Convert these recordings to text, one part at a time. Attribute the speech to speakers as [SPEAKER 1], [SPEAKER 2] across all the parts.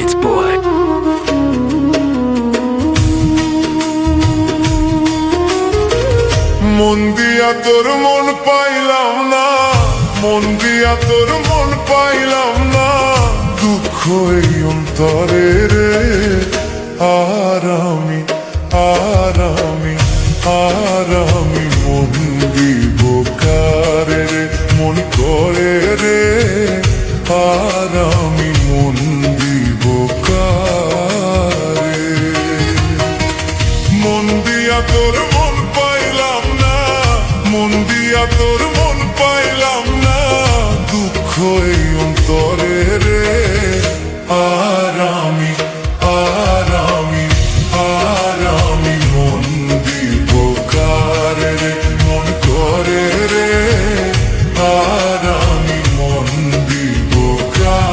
[SPEAKER 1] It's boy.
[SPEAKER 2] মন দিয়া তোর মন পাইলাম না, মন দিয়া তোর মন পাইলাম না, দুঃখ এই অন্তরে রে। আর আমি মন দিব কারে রে, মন করে রে। আর আমি মন দিব কারে, মন দিয়া তোর মন পাইলাম না, মন দিয়া তোর মন পাইলাম না, দুঃখ এই অন্তরে রে। আর আমি মন দিব কারে রে, মন করে রে। আর আমি মন দিব কারে।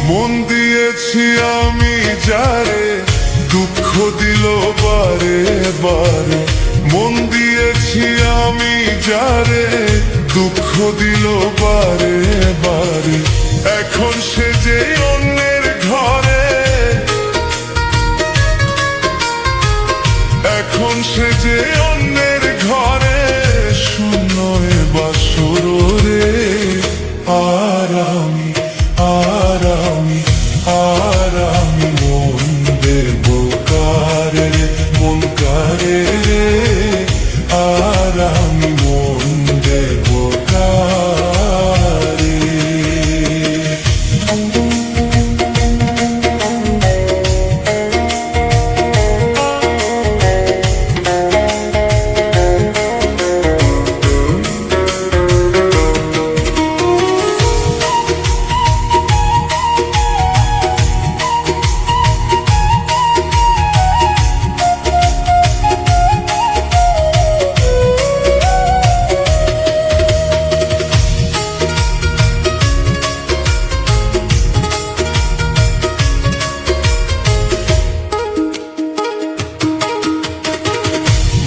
[SPEAKER 2] মন দিয়েছি আমি যারে, দুঃখ দিল বারে বারে। মন দিয়েছি আমি যারে, দুঃখ দিল বারে বারে। এখন সে যে অন্যের ঘরে, এখন সে যে অন্যের ঘরে, শূন্য এ বাসর রে। আর আমি মন দেব কারে রে, মন কারে রে। আর আমি মন দেব কারে।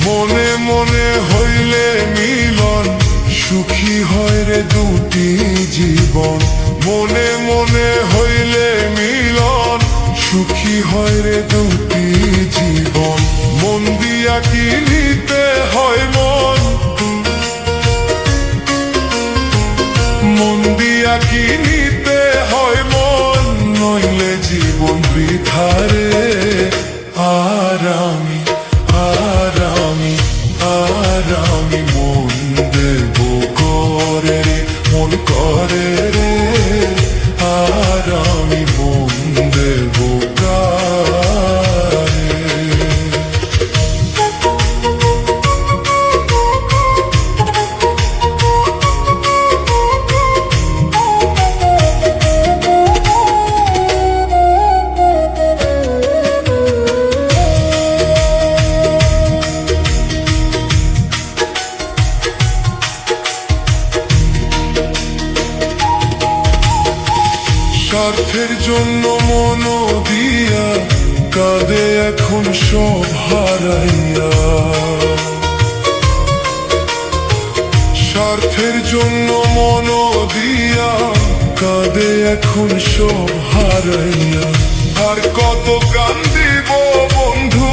[SPEAKER 2] মনে মনে হইলে মিলন, সুখী হয় রে দুটি জীবন। মনে মনে হইলে মিলন, সুখী হয় রে দুটি জীবন। মন দিয়া কি নিতে হয় মন, মন দিয়া কি নিতে হয় মন, নইলে জীবন বৃথারে। আর আমি মন দেব করে রে, মন করে রে। আর আমি মন দেব কারে। স্বার্থের জন্য মন দিয়া কাঁদে এখন সব হারাইয়া। স্বার্থের জন্য মন দিয়া কাঁদে এখন সব হারাইয়া। আর কত কান্দিব বন্ধু,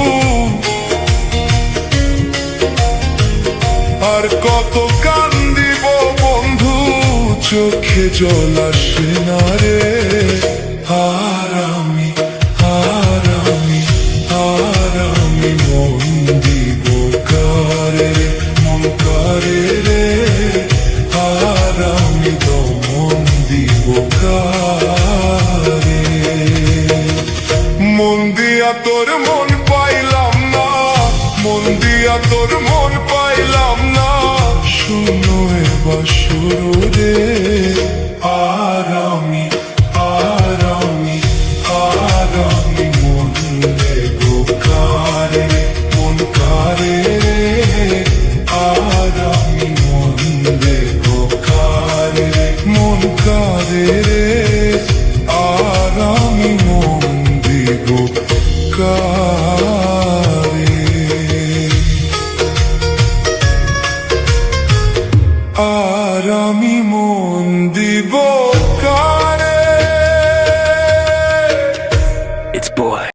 [SPEAKER 2] আর কত কান্দিব বন্ধু, চোখে জল আসে না রে। আর আমি মন দিব কারে, মন করে রে। আর আমি তো মন দিব কারে, মন দিয়া তো তোর মন পাইলাম না, মন দিয়া তোর মন পাইলাম না, শূন্য এবার শুরু রে